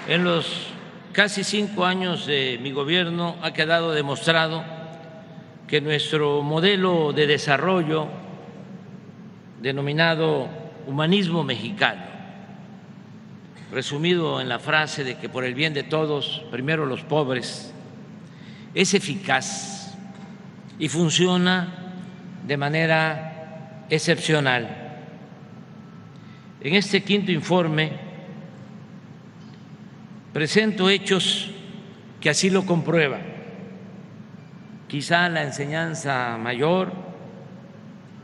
En los casi 5 años de mi gobierno ha quedado demostrado que nuestro modelo de desarrollo, denominado humanismo mexicano, resumido en la frase de que por el bien de todos, primero los pobres, es eficaz y funciona de manera excepcional. En este quinto informe presento hechos que así lo comprueban. Quizá la enseñanza mayor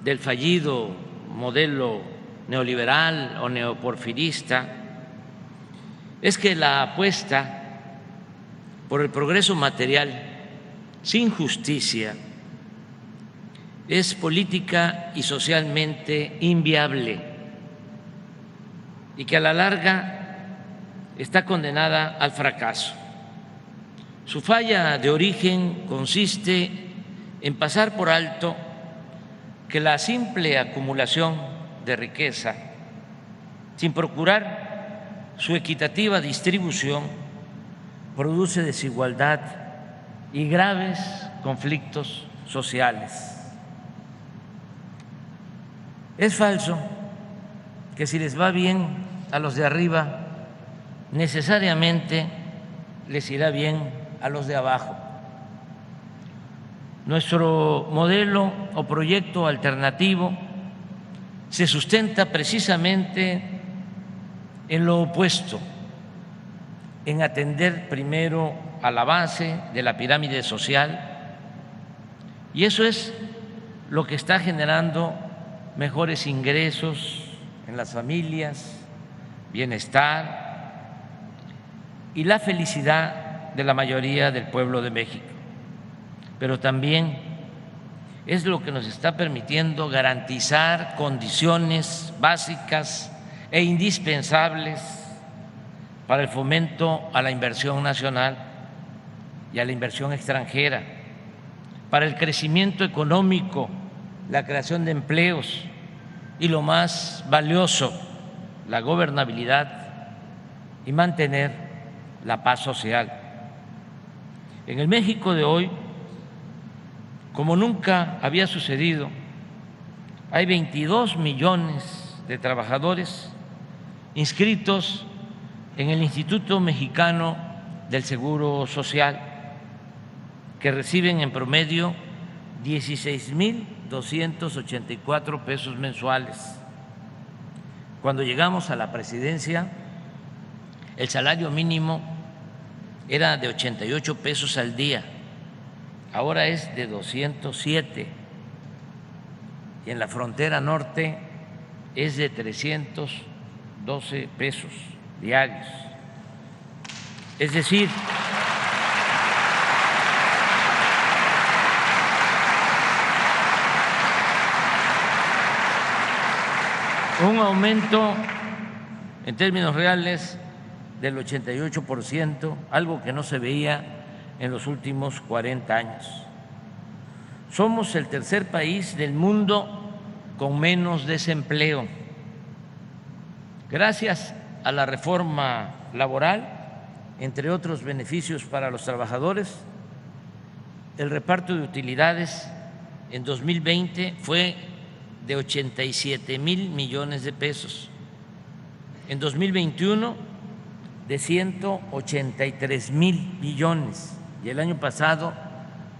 del fallido modelo neoliberal o neoporfirista es que la apuesta por el progreso material sin justicia es política y socialmente inviable y que a la larga está condenada al fracaso. Su falla de origen consiste en pasar por alto que la simple acumulación de riqueza, sin procurar su equitativa distribución, produce desigualdad y graves conflictos sociales. Es falso que si les va bien a los de arriba, necesariamente les irá bien a los de abajo. Nuestro modelo o proyecto alternativo se sustenta precisamente en lo opuesto, en atender primero a la base de la pirámide social, y eso es lo que está generando mejores ingresos en las familias, bienestar y la felicidad de la mayoría del pueblo de México. Pero también es lo que nos está permitiendo garantizar condiciones básicas e indispensables para el fomento a la inversión nacional y a la inversión extranjera, para el crecimiento económico, la creación de empleos y, lo más valioso, la gobernabilidad y mantener la paz social. En el México de hoy, como nunca había sucedido, hay 22 millones de trabajadores inscritos en el Instituto Mexicano del Seguro Social, que reciben en promedio 16,284 pesos mensuales. Cuando llegamos a la presidencia, el salario mínimo era de 88 pesos al día, ahora es de 207, y en la frontera norte es de 312 pesos diarios. Es decir, un aumento en términos reales del 88%, algo que no se veía en los últimos 40 años. Somos el tercer país del mundo con menos desempleo. Gracias a la reforma laboral, entre otros beneficios para los trabajadores, el reparto de utilidades en 2020 fue de 87,000 millones de pesos. En 2021 de 183,000 millones y el año pasado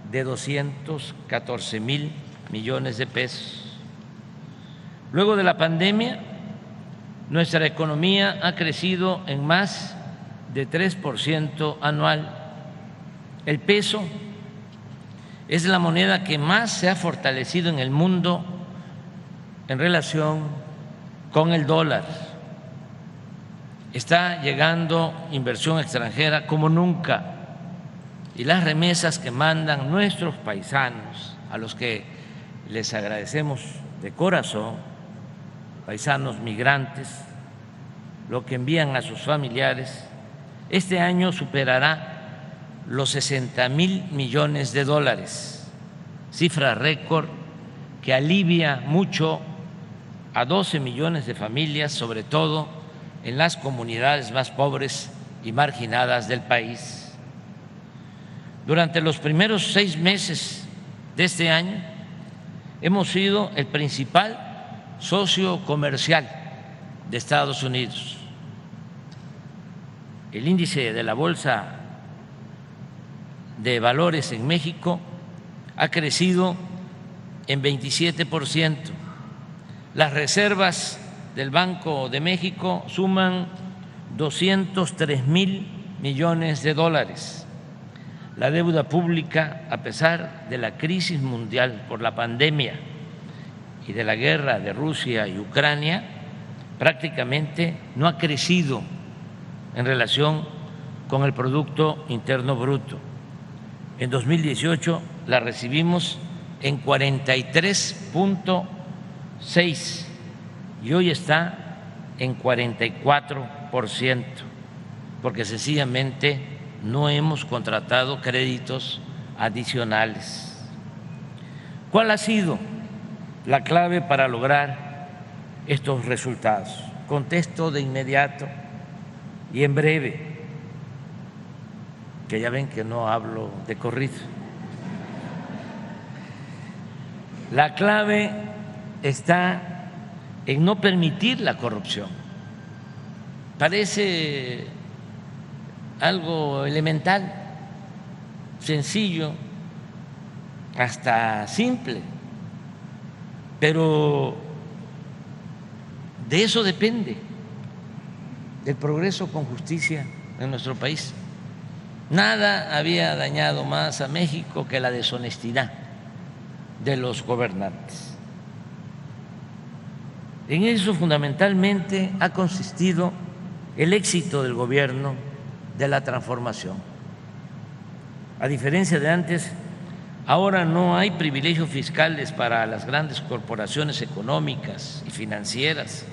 de 214,000 millones de pesos. Luego de la pandemia, nuestra economía ha crecido en más de 3% anual. El peso es la moneda que más se ha fortalecido en el mundo en relación con el dólar. Está llegando inversión extranjera como nunca, y las remesas que mandan nuestros paisanos, a los que les agradecemos de corazón, paisanos migrantes, lo que envían a sus familiares, este año superará los 60,000 millones de dólares, cifra récord que alivia mucho a 12 millones de familias, sobre todo en las comunidades más pobres y marginadas del país. Durante los primeros 6 meses de este año hemos sido el principal socio comercial de Estados Unidos. El índice de la Bolsa de Valores en México ha crecido en 27%. Las reservas del Banco de México suman 203,000 millones de dólares. La deuda pública, a pesar de la crisis mundial por la pandemia y de la guerra de Rusia y Ucrania, prácticamente no ha crecido en relación con el Producto Interno Bruto. En 2018 la recibimos en 43.6 y hoy está en 44%, porque sencillamente no hemos contratado créditos adicionales. ¿Cuál ha sido la clave para lograr estos resultados? Contesto de inmediato y en breve, que ya ven que no hablo de corrido. La clave está en no permitir la corrupción. Parece algo elemental, sencillo, hasta simple, pero de eso depende el progreso con justicia en nuestro país. Nada había dañado más a México que la deshonestidad de los gobernantes. En eso fundamentalmente ha consistido el éxito del gobierno de la transformación. A diferencia de antes, ahora no hay privilegios fiscales para las grandes corporaciones económicas y financieras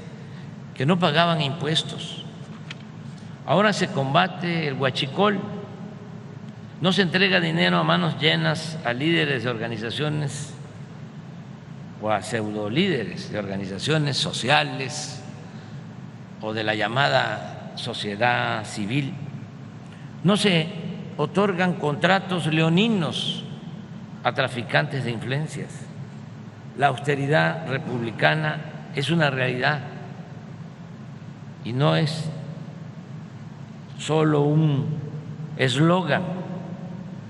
que no pagaban impuestos. Ahora se combate el huachicol, no se entrega dinero a manos llenas a líderes de organizaciones o a pseudolíderes de organizaciones sociales o de la llamada sociedad civil. No se otorgan contratos leoninos a traficantes de influencias. La austeridad republicana es una realidad y no es solo un eslogan,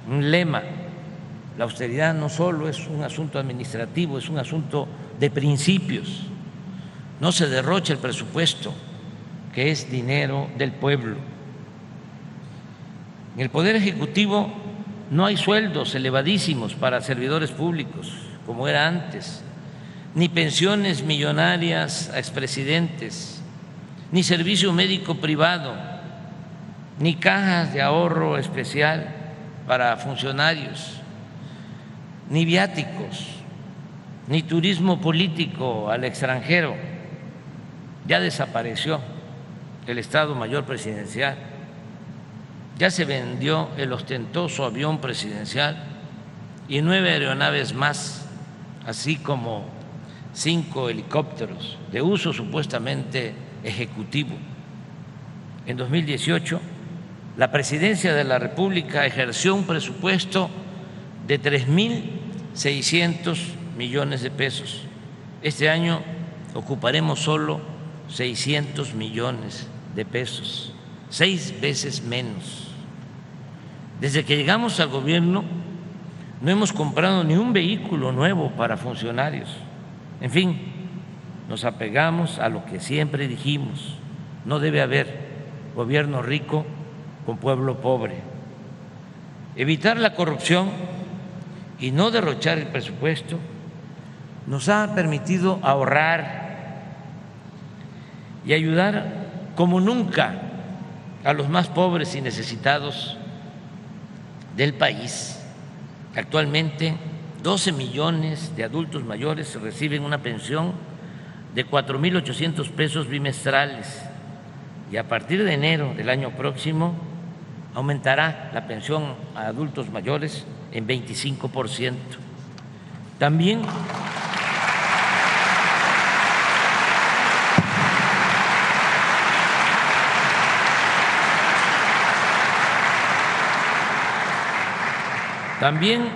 un lema. La austeridad no solo es un asunto administrativo, es un asunto de principios. No se derrocha el presupuesto, que es dinero del pueblo. En el Poder Ejecutivo no hay sueldos elevadísimos para servidores públicos, como era antes, ni pensiones millonarias a expresidentes, ni servicio médico privado, ni cajas de ahorro especial para funcionarios, ni viáticos, ni turismo político al extranjero. Ya desapareció el Estado Mayor Presidencial, ya se vendió el ostentoso avión presidencial y 9 aeronaves más, así como 5 helicópteros de uso supuestamente ejecutivo. En 2018, la Presidencia de la República ejerció un presupuesto de 3.600 millones de pesos. Este año ocuparemos solo 600 millones de pesos, 6 veces menos. Desde que llegamos al gobierno no hemos comprado ni un vehículo nuevo para funcionarios. En fin, nos apegamos a lo que siempre dijimos: no debe haber gobierno rico con pueblo pobre. Evitar la corrupción y no derrochar el presupuesto nos ha permitido ahorrar y ayudar como nunca a los más pobres y necesitados del país. Actualmente 12 millones de adultos mayores reciben una pensión de 4.800 pesos bimestrales y a partir de enero del año próximo aumentará la pensión a adultos mayores en 25%. También También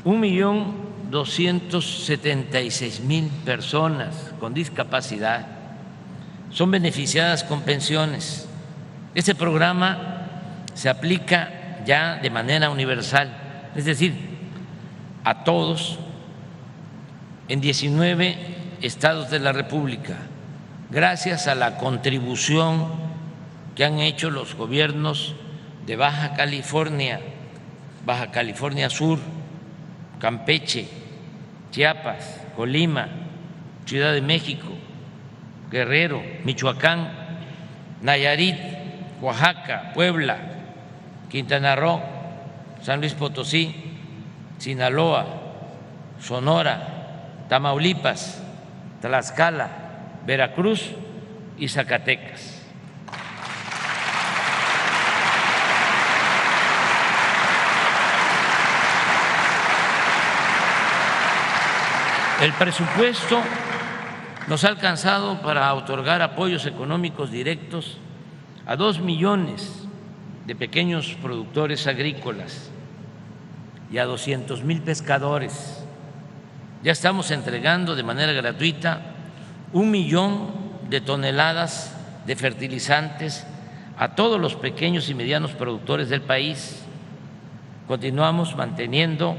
1.276.000 personas con discapacidad son beneficiadas con pensiones. Este programa se aplica ya de manera universal, es decir, a todos en 19 estados de la República, gracias a la contribución que han hecho los gobiernos de Baja California Sur, Campeche, Chiapas, Colima, Ciudad de México, Guerrero, Michoacán, Nayarit, Oaxaca, Puebla, Quintana Roo, San Luis Potosí, Sinaloa, Sonora, Tamaulipas, Tlaxcala, Veracruz y Zacatecas. El presupuesto nos ha alcanzado para otorgar apoyos económicos directos a 2 millones de pequeños productores agrícolas y a 200,000 pescadores. Ya estamos entregando de manera gratuita 1 millón de toneladas de fertilizantes a todos los pequeños y medianos productores del país. Continuamos manteniendo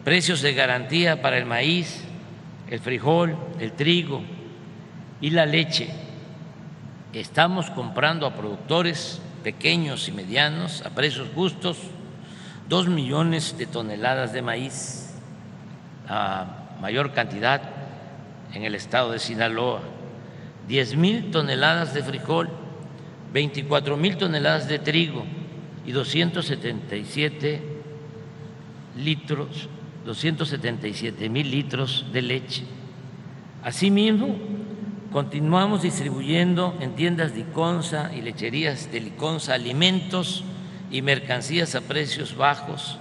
precios de garantía para el maíz, el frijol, el trigo y la leche. Estamos comprando a productores pequeños y medianos a precios justos 2 millones de toneladas de maíz, a mayor cantidad en el estado de Sinaloa, 10,000 toneladas de frijol, 24,000 toneladas de trigo y 277,000 litros de leche. Asimismo, continuamos distribuyendo en tiendas Liconsa y lecherías de Liconsa alimentos y mercancías a precios bajos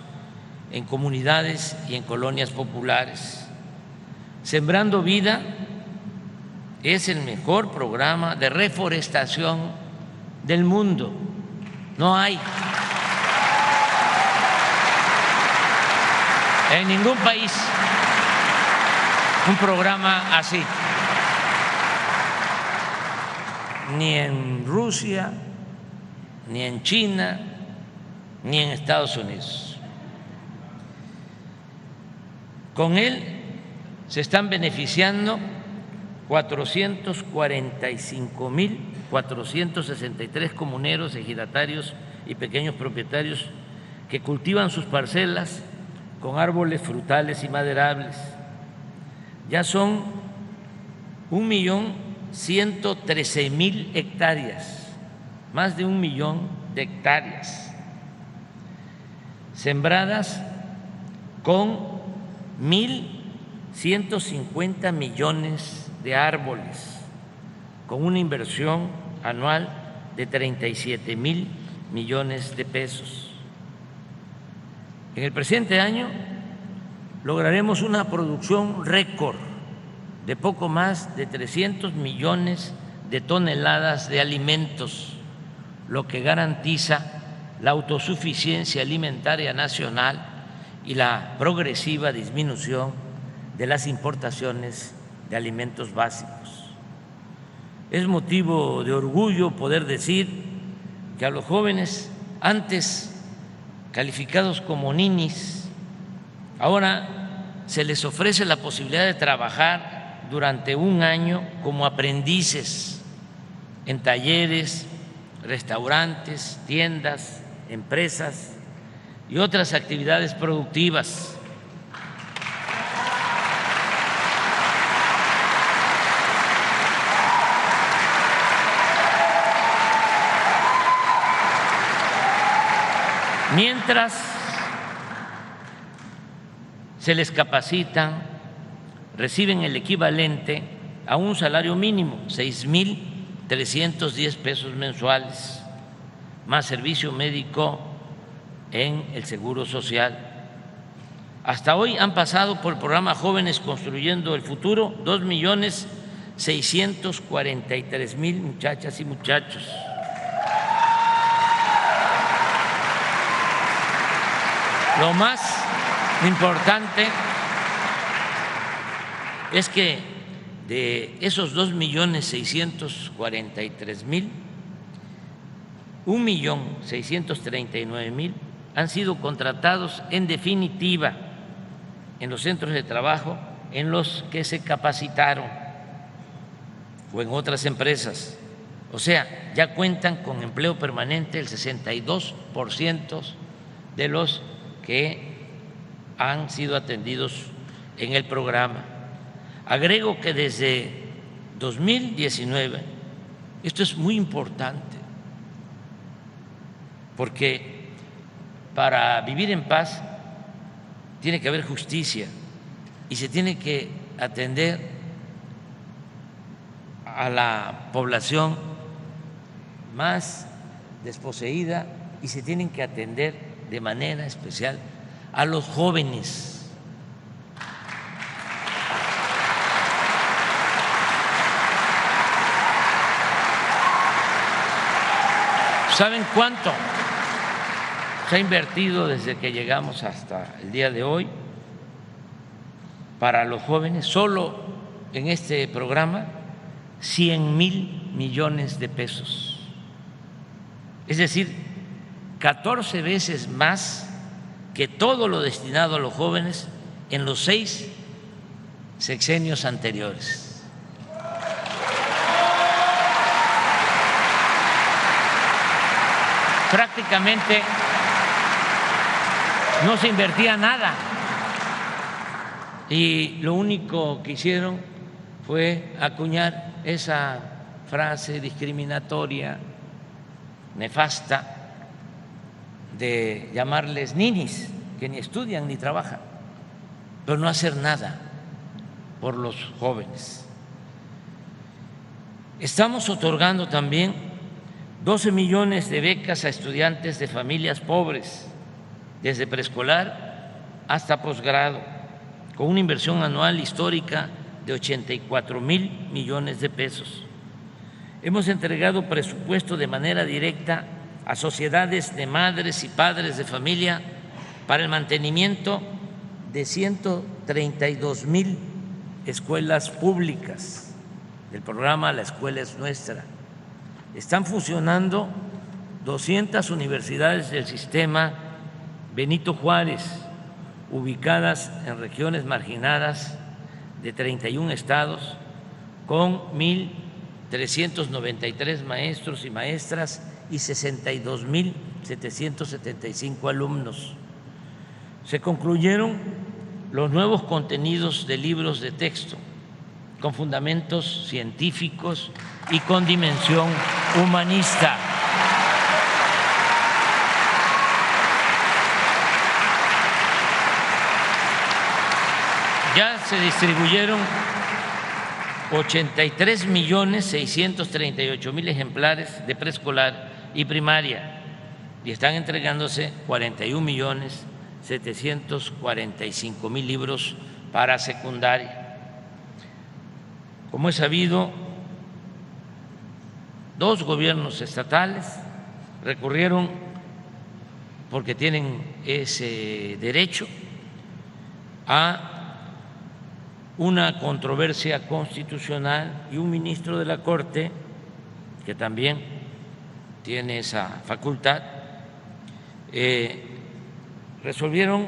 en comunidades y en colonias populares. Sembrando Vida es el mejor programa de reforestación del mundo. No hay en ningún país un programa así, ni en Rusia, ni en China, ni en Estados Unidos. Con él se están beneficiando 445,463 comuneros, ejidatarios y pequeños propietarios que cultivan sus parcelas con árboles frutales y maderables. Ya son 1.113.000 hectáreas, más de 1 millón de hectáreas, sembradas con 1.150 millones de árboles, con una inversión anual de 37,000 millones de pesos. En el presente año lograremos una producción récord de poco más de 300 millones de toneladas de alimentos, lo que garantiza la autosuficiencia alimentaria nacional y la progresiva disminución de las importaciones de alimentos básicos. Es motivo de orgullo poder decir que a los jóvenes antes calificados como ninis, ahora se les ofrece la posibilidad de trabajar durante 1 año como aprendices en talleres, restaurantes, tiendas, empresas y otras actividades productivas. Mientras se les capacitan, reciben el equivalente a un salario mínimo, 6,310 pesos mensuales, más servicio médico en el Seguro Social. Hasta hoy han pasado por el programa Jóvenes Construyendo el Futuro 2,643,000 muchachas y muchachos. Lo más importante es que de esos 2.643.000, 1.639.000 han sido contratados en definitiva en los centros de trabajo en los que se capacitaron o en otras empresas. O sea, ya cuentan con empleo permanente el 62% de los que han sido atendidos en el programa. Agrego que desde 2019, esto es muy importante, porque para vivir en paz tiene que haber justicia y se tiene que atender a la población más desposeída y se tienen que atender de manera especial a los jóvenes. ¿Saben cuánto se ha invertido desde que llegamos hasta el día de hoy para los jóvenes? Solo en este programa 100.000 millones de pesos, es decir, 14 veces más que todo lo destinado a los jóvenes en los 6 sexenios anteriores. Prácticamente no se invertía nada y lo único que hicieron fue acuñar esa frase discriminatoria, nefasta, de llamarles ninis, que ni estudian ni trabajan, pero no hacer nada por los jóvenes. Estamos otorgando también 12 millones de becas a estudiantes de familias pobres, desde preescolar hasta posgrado, con una inversión anual histórica de 84.000 millones de pesos. Hemos entregado presupuesto de manera directa a sociedades de madres y padres de familia para el mantenimiento de 132.000 escuelas públicas del programa La Escuela es Nuestra. Están funcionando 200 universidades del sistema Benito Juárez, ubicadas en regiones marginadas de 31 estados, con 1.393 maestros y maestras y 62.775 alumnos. Se concluyeron los nuevos contenidos de libros de texto con fundamentos científicos y con dimensión humanista. Ya se distribuyeron 83.638.000 ejemplares de preescolar y primaria y están entregándose 41.745.000 libros para secundaria. Como es sabido, 2 gobiernos estatales recurrieron, porque tienen ese derecho, a una controversia constitucional y un ministro de la Corte, que también tiene esa facultad, resolvieron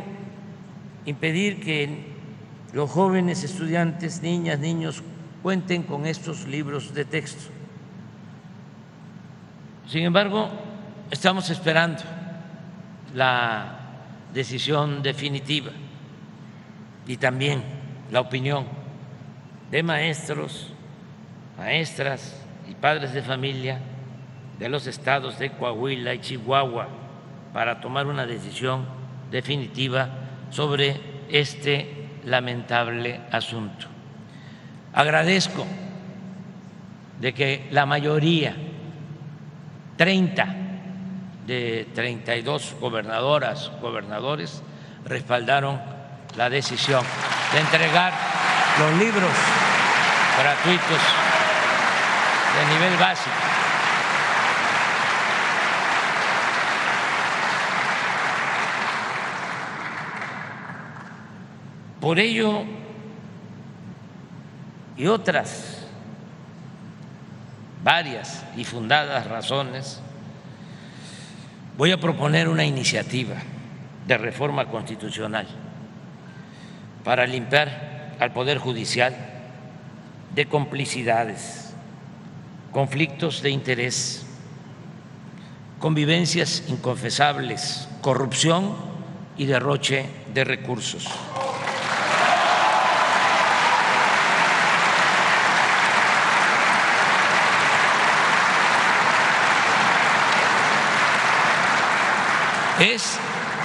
impedir que los jóvenes estudiantes, niñas, niños, cuenten con estos libros de texto. Sin embargo, estamos esperando la decisión definitiva y también la opinión de maestros, maestras y padres de familia de los estados de Coahuila y Chihuahua para tomar una decisión definitiva sobre este lamentable asunto. Agradezco de que la mayoría, 30 de 32 gobernadoras, gobernadores, respaldaron la decisión de entregar los libros gratuitos de nivel básico. Por ello y otras varias y fundadas razones, voy a proponer una iniciativa de reforma constitucional para limpiar al Poder Judicial de complicidades, conflictos de interés, convivencias inconfesables, corrupción y derroche de recursos. Es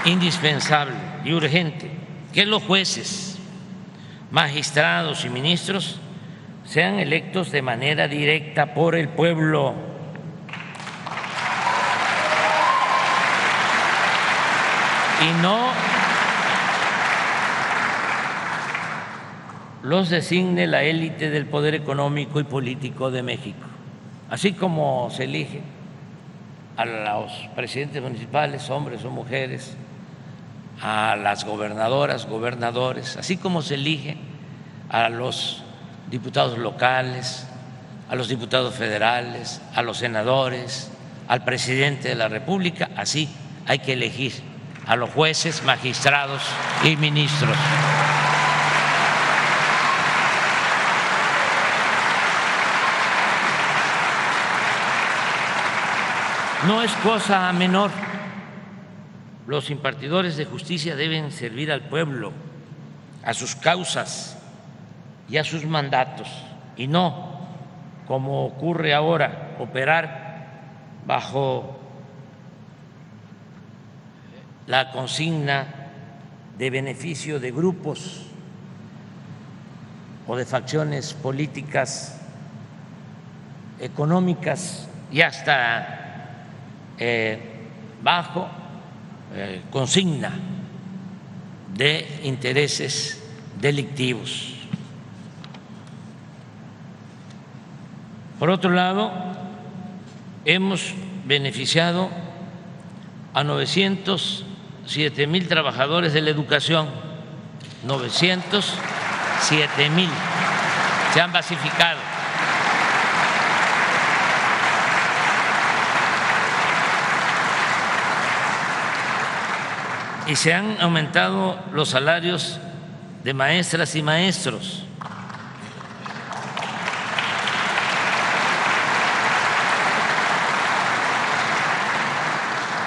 indispensable y urgente que los jueces, magistrados y ministros sean electos de manera directa por el pueblo. Y no los designe la élite del poder económico y político de México. Así como se elige a los presidentes municipales, hombres o mujeres, a las gobernadoras, gobernadores, así como se elige a los diputados locales, a los diputados federales, a los senadores, al presidente de la República, así hay que elegir a los jueces, magistrados y ministros. No es cosa menor. Los impartidores de justicia deben servir al pueblo, a sus causas y a sus mandatos, y no, como ocurre ahora, operar bajo la consigna de beneficio de grupos o de facciones políticas, económicas y hasta bajo consigna de intereses delictivos. Por otro lado, hemos beneficiado a 907,000 trabajadores de la educación, 907,000 se han basificado. Y se han aumentado los salarios de maestras y maestros.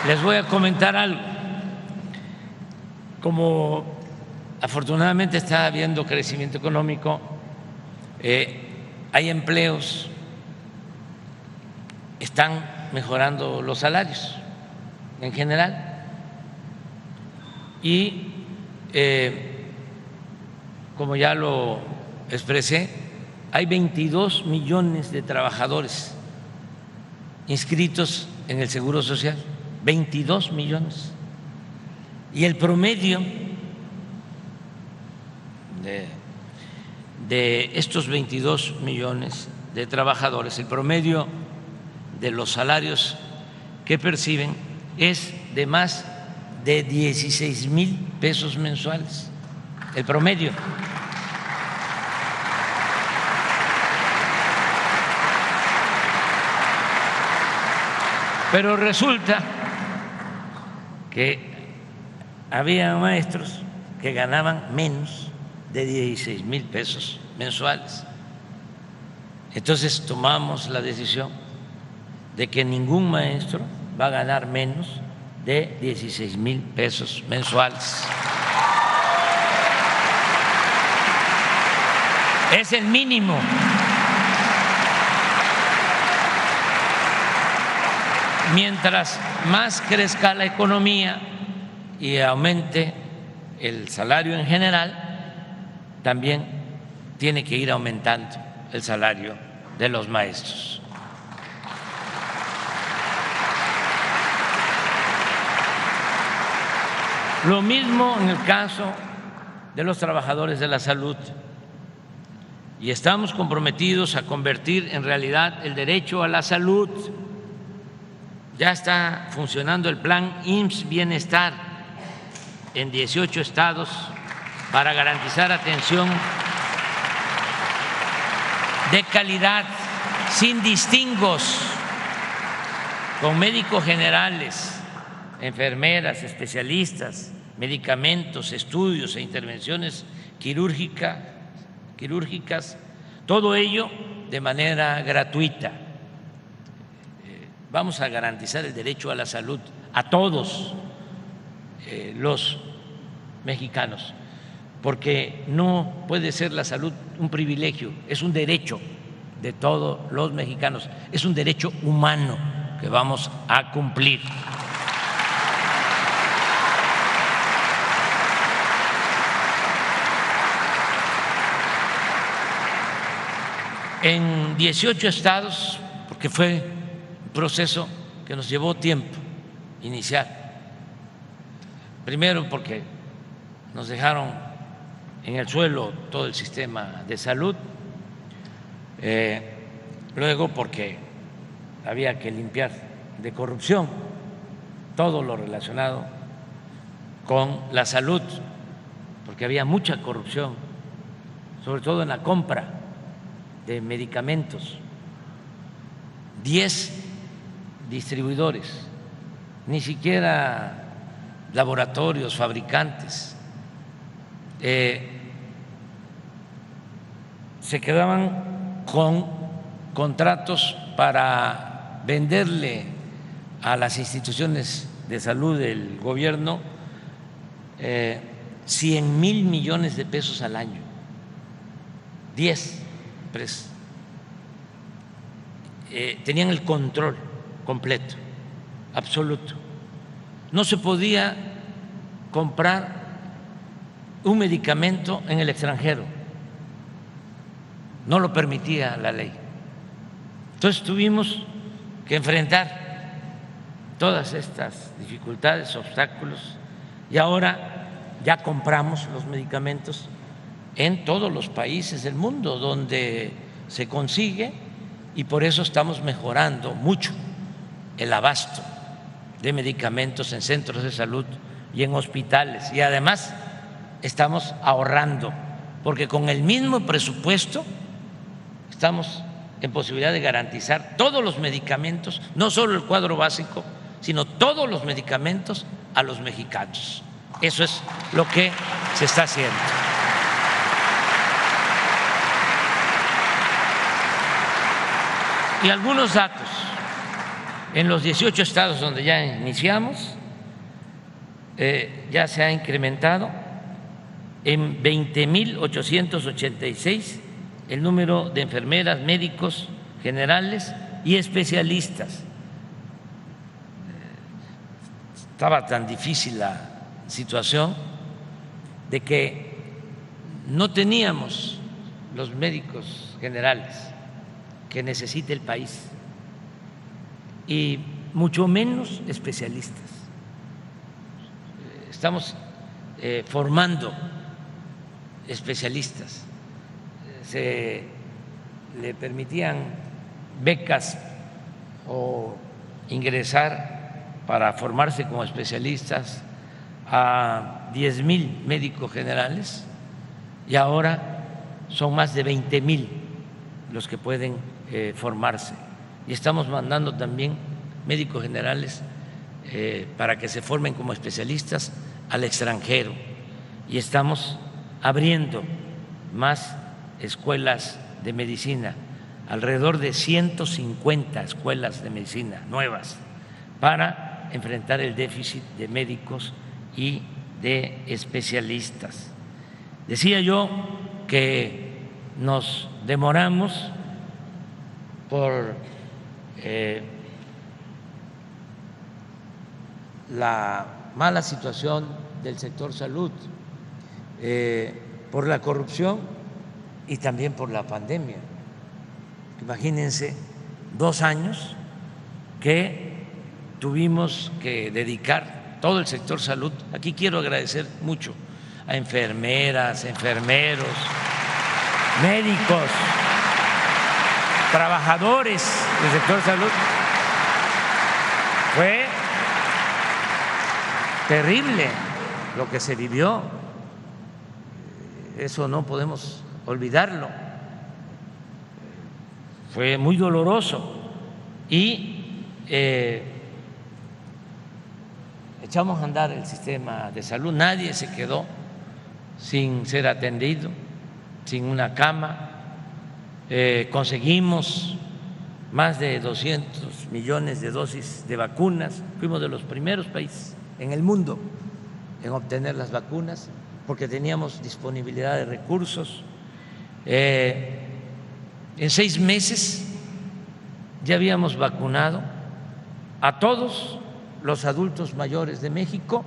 Les voy a comentar algo. Como afortunadamente está habiendo crecimiento económico, hay empleos, están mejorando los salarios en general. Y como ya lo expresé, hay 22 millones de trabajadores inscritos en el Seguro Social, 22 millones. Y el promedio de estos 22 millones de trabajadores, el promedio de los salarios que perciben es de más de 16,000 pesos mensuales, el promedio. Pero resulta que había maestros que ganaban menos de 16,000 pesos mensuales. Entonces tomamos la decisión de que ningún maestro va a ganar menos de 16,000 pesos mensuales. Es el mínimo. Mientras más crezca la economía y aumente el salario en general, también tiene que ir aumentando el salario de los maestros. Lo mismo en el caso de los trabajadores de la salud. Y estamos comprometidos a convertir en realidad el derecho a la salud. Ya está funcionando el plan IMSS Bienestar en 18 estados para garantizar atención de calidad, sin distingos, con médicos generales, enfermeras, especialistas, medicamentos, estudios e intervenciones quirúrgicas, todo ello de manera gratuita. Vamos a garantizar el derecho a la salud a todos los mexicanos, porque no puede ser la salud un privilegio, es un derecho de todos los mexicanos, es un derecho humano que vamos a cumplir. En 18 estados, porque fue un proceso que nos llevó tiempo iniciar, primero porque nos dejaron en el suelo todo el sistema de salud, luego porque había que limpiar de corrupción todo lo relacionado con la salud, porque había mucha corrupción, sobre todo en la compra de medicamentos. 10 distribuidores, ni siquiera laboratorios, fabricantes, se quedaban con contratos para venderle a las instituciones de salud del gobierno 100,000 millones de pesos al año. 10 empresas tenían el control completo, absoluto. No se podía comprar un medicamento en el extranjero, no lo permitía la ley. Entonces tuvimos que enfrentar todas estas dificultades, obstáculos, y ahora ya compramos los medicamentos en todos los países del mundo donde se consigue, y por eso estamos mejorando mucho el abasto de medicamentos en centros de salud y en hospitales, y además estamos ahorrando, porque con el mismo presupuesto estamos en posibilidad de garantizar todos los medicamentos, no solo el cuadro básico, sino todos los medicamentos a los mexicanos. Eso es lo que se está haciendo. Y algunos datos. En los 18 estados donde ya iniciamos, ya se ha incrementado en 20,886 el número de enfermeras, médicos generales y especialistas. Estaba tan difícil la situación de que no teníamos los médicos generales que necesita el país, y mucho menos especialistas. Estamos formando especialistas. Se le permitían becas o ingresar para formarse como especialistas a 10,000 médicos generales, y ahora son más de 20,000 los que pueden formarse, y estamos mandando también médicos generales para que se formen como especialistas al extranjero, y estamos abriendo más escuelas de medicina, alrededor de 150 escuelas de medicina nuevas para enfrentar el déficit de médicos y de especialistas. Decía yo que nos demoramos por la mala situación del sector salud, por la corrupción y también por la pandemia. Imagínense, 2 años que tuvimos que dedicar todo el sector salud. Aquí quiero agradecer mucho a enfermeras, enfermeros, médicos, trabajadores del sector salud. Fue terrible lo que se vivió. eso no podemos olvidarlo. Fue muy doloroso y echamos a andar el sistema de salud. Nadie se quedó sin ser atendido, sin una cama. Conseguimos más de 200 millones de dosis de vacunas. Fuimos de los primeros países en el mundo en obtener las vacunas porque teníamos disponibilidad de recursos. En 6 meses ya habíamos vacunado a todos los adultos mayores de México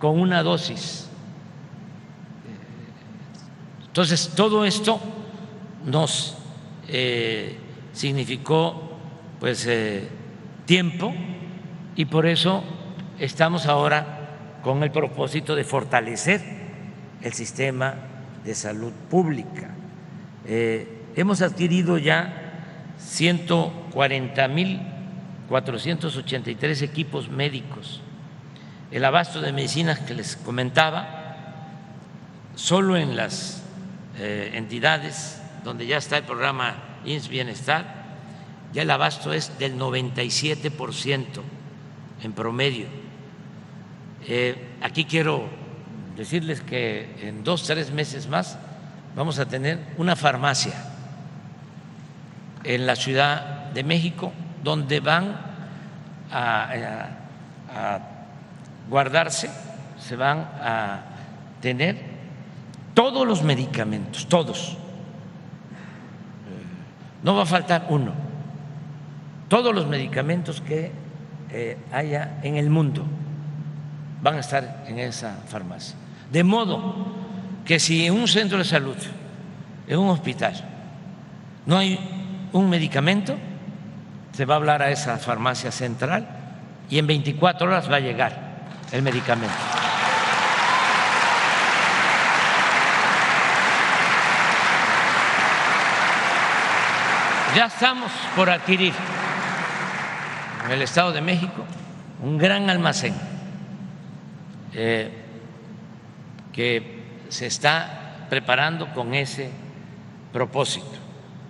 con una dosis. Entonces, todo esto nos significó pues tiempo, y por eso estamos ahora con el propósito de fortalecer el sistema de salud pública. Hemos adquirido ya 140,483 equipos médicos. El abasto de medicinas que les comentaba, solo en las entidades donde ya está el programa IMSS Bienestar, ya el abasto es del 97% en promedio. Aquí quiero decirles que en 2 o 3 meses más vamos a tener una farmacia en la Ciudad de México donde van a guardarse, se van a tener todos los medicamentos, todos. No va a faltar uno. Todos los medicamentos que haya en el mundo van a estar en esa farmacia. De modo que si en un centro de salud, en un hospital, no hay un medicamento, se va a hablar a esa farmacia central y en 24 horas va a llegar el medicamento. Ya estamos por adquirir en el Estado de México un gran almacén que se está preparando con ese propósito.